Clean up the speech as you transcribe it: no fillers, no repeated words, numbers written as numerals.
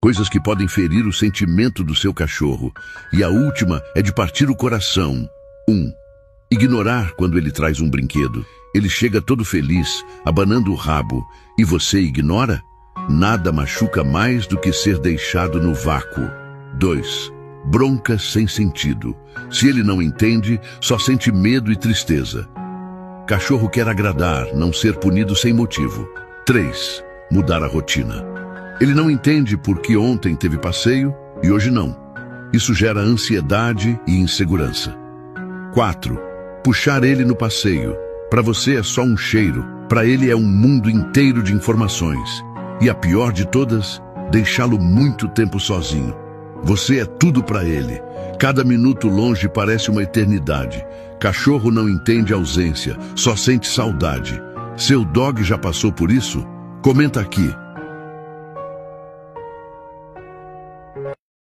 Coisas que podem ferir o sentimento do seu cachorro. E a última é de partir o coração. 1. Ignorar quando ele traz um brinquedo. Ele chega todo feliz, abanando o rabo, e você ignora? Nada machuca mais do que ser deixado no vácuo. 2. Bronca sem sentido. Se ele não entende, só sente medo e tristeza. Cachorro quer agradar, não ser punido sem motivo. 3. Mudar a rotina. Ele não entende por que ontem teve passeio e hoje não. Isso gera ansiedade e insegurança. 4. Puxar ele no passeio. Para você é só um cheiro, para ele é um mundo inteiro de informações. E a pior de todas, deixá-lo muito tempo sozinho. Você é tudo para ele. Cada minuto longe parece uma eternidade. Cachorro não entende ausência, só sente saudade. Seu dog já passou por isso? Comenta aqui.